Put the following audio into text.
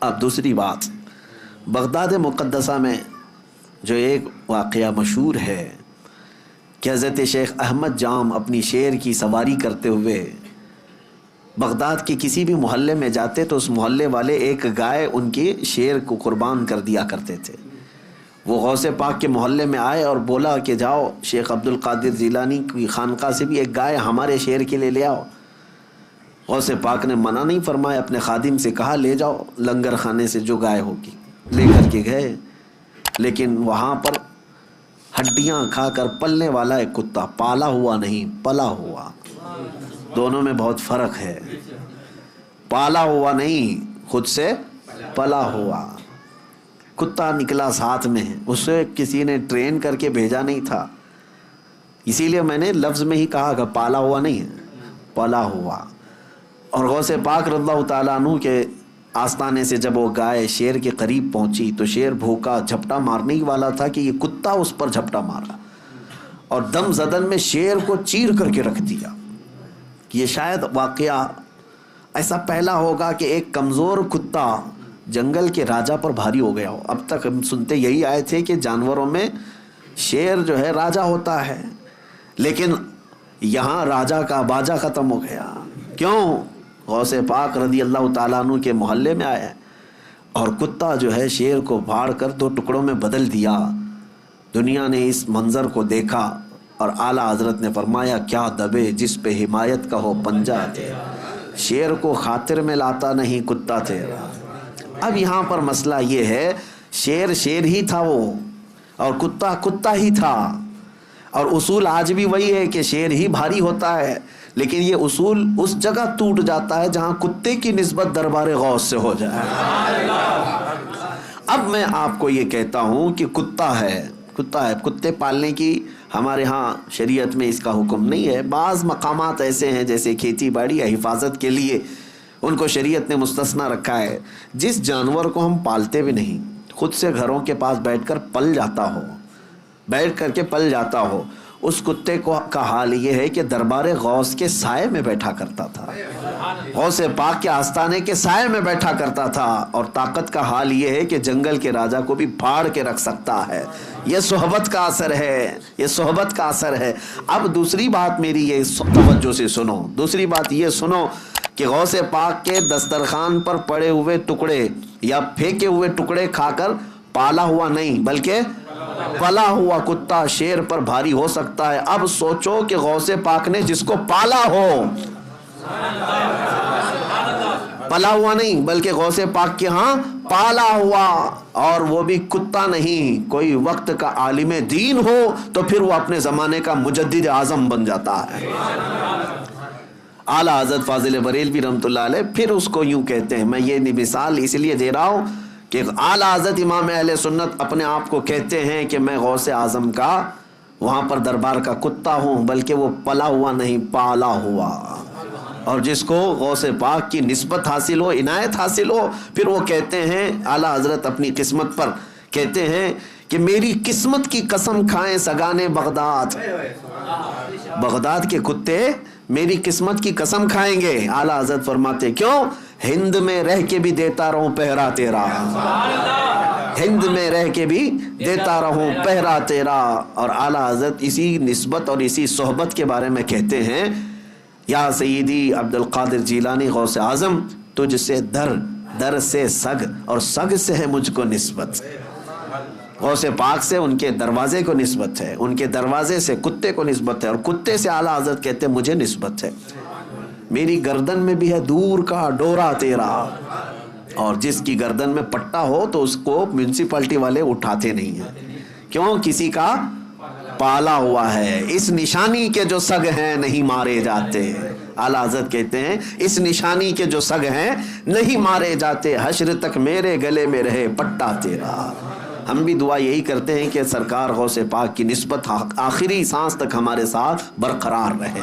اب دوسری بات، بغداد مقدسہ میں جو ایک واقعہ مشہور ہے کہ حضرت شیخ احمد جام اپنی شیر کی سواری کرتے ہوئے بغداد کے کسی بھی محلے میں جاتے تو اس محلے والے ایک گائے ان کے شیر کو قربان کر دیا کرتے تھے۔ وہ غوث پاک کے محلے میں آئے اور بولا کہ جاؤ شیخ عبد القادر جیلانی کی خانقاہ سے بھی ایک گائے ہمارے شیر کے لیے لے آؤ۔ غوث پاک نے منع نہیں فرمایا، اپنے خادم سے کہا لے جاؤ لنگر خانے سے جو گائے ہوگی، لے کر کے گئے۔ لیکن وہاں پر ہڈیاں کھا کر پلنے والا ایک کتا، پالا ہوا نہیں پلا ہوا، دونوں میں بہت فرق ہے۔ پالا ہوا نہیں، خود سے پلا ہوا کتا نکلا ساتھ میں، اسے کسی نے ٹرین کر کے بھیجا نہیں تھا، اسی لیے میں نے لفظ میں ہی کہا کہ پالا ہوا نہیں ہے، پلا ہوا۔ اور غوث پاک رضی اللہ تعالیٰ عنہ کے آستانے سے جب وہ گائے شیر کے قریب پہنچی تو شیر بھوکا جھپٹا مارنے ہی والا تھا کہ یہ کتا اس پر جھپٹا مارا اور دم زدن میں شیر کو چیر کر کے رکھ دیا۔ یہ شاید واقعہ ایسا پہلا ہوگا کہ ایک کمزور کتا جنگل کے راجا پر بھاری ہو گیا ہو۔ اب تک ہم سنتے یہی آئے تھے کہ جانوروں میں شیر جو ہے راجا ہوتا ہے، لیکن یہاں راجا کا باجا ختم ہو گیا۔ کیوں؟ غوث پاک رضی اللہ تعالیٰ عنہ کے محلے میں آیا اور کتا جو ہے شیر کو پھاڑ کر دو ٹکڑوں میں بدل دیا۔ دنیا نے اس منظر کو دیکھا اور اعلیٰ حضرت نے فرمایا کیا دبے جس پہ حمایت کا ہو پنجہ تیرا، شیر کو خاطر میں لاتا نہیں کتا تیرا۔ اب یہاں پر مسئلہ یہ ہے، شیر شیر ہی تھا وہ اور کتا کتا ہی تھا، اور اصول آج بھی وہی ہے کہ شیر ہی بھاری ہوتا ہے، لیکن یہ اصول اس جگہ ٹوٹ جاتا ہے جہاں کتے کی نسبت دربار غوث سے ہو جائے۔ اب میں آپ کو یہ کہتا ہوں کہ کتا ہے، کتے پالنے کی ہمارے ہاں شریعت میں اس کا حکم نہیں ہے۔ بعض مقامات ایسے ہیں جیسے کھیتی باڑی یا حفاظت کے لیے ان کو شریعت نے مستثنا رکھا ہے۔ جس جانور کو ہم پالتے بھی نہیں، خود سے گھروں کے پاس بیٹھ کر پل جاتا ہو، اس کتے کو کا حال یہ ہے کہ دربار غوث کے سائے میں بیٹھا کرتا تھا، غوث پاک کے آستانے کے سائے میں بیٹھا کرتا تھا، اور طاقت کا حال یہ ہے کہ جنگل کے راجا کو بھی پھاڑ کے رکھ سکتا ہے۔ یہ صحبت کا اثر ہے، یہ صحبت کا اثر ہے۔ اب دوسری بات میری یہ توجہ سے سنو، دوسری بات یہ سنو کہ غوث پاک کے دسترخوان پر پڑے ہوئے ٹکڑے یا پھینکے ہوئے ٹکڑے کھا کر پالا ہوا نہیں بلکہ پلا ہوا کتا شیر پر بھاری ہو سکتا ہے۔ اب سوچو کہ غوث پاک نے جس کو پالا ہو، پلا ہوا نہیں بلکہ غوث پاک کے ہاں پالا ہوا، اور وہ بھی کتا نہیں، کوئی وقت کا عالم دین ہو تو پھر وہ اپنے زمانے کا مجدد اعظم بن جاتا ہے۔ اعلیٰ حضرت فاضل بریلوی رحمۃ اللہ علیہ پھر اس کو یوں کہتے ہیں، میں یہ مثال اس لیے دے رہا ہوں کہ اعلیٰ حضرت امام اہل سنت اپنے آپ کو کہتے ہیں کہ میں غوث اعظم کا وہاں پر دربار کا کتا ہوں، بلکہ وہ پلا ہوا نہیں پالا ہوا۔ اور جس کو غوث پاک کی نسبت حاصل ہو، عنایت حاصل ہو، پھر وہ کہتے ہیں اعلیٰ حضرت اپنی قسمت پر کہتے ہیں کہ میری قسمت کی قسم کھائیں سگانے بغداد، بغداد کے کتے میری قسمت کی قسم کھائیں گے۔ اعلیٰ حضرت فرماتے کیوں؟ ہند میں رہ کے بھی دیتا رہوں پہرا تیرا، ہند میں رہ کے بھی دیتا رہوں پہرا تیرا۔ اور اعلیٰ حضرت اسی نسبت اور اسی صحبت کے بارے میں کہتے ہیں یا سیدی عبد القادر جیلانی غوث اعظم، تجھ سے در سے سگ اور سگ سے ہے مجھ کو نسبت۔ غوث پاک سے ان کے دروازے کو نسبت ہے، ان کے دروازے سے کتے کو نسبت ہے، اور کتے سے اعلیٰ حضرت کہتے ہیں مجھے نسبت ہے۔ میری گردن میں بھی ہے دور کا ڈورا تیرا، اور جس کی گردن میں پٹا ہو تو اس کو میونسپلٹی والے اٹھاتے نہیں ہیں، کیوں؟ کسی کا پالا ہوا ہے۔ اس نشانی کے جو سگ ہیں نہیں مارے جاتے، اعلیٰ حضرت کہتے ہیں اس نشانی کے جو سگ ہیں نہیں مارے جاتے، حشر تک میرے گلے میں رہے پٹا تیرا۔ ہم بھی دعا یہی کرتے ہیں کہ سرکار غوث پاک کی نسبت آخری سانس تک ہمارے ساتھ برقرار رہے۔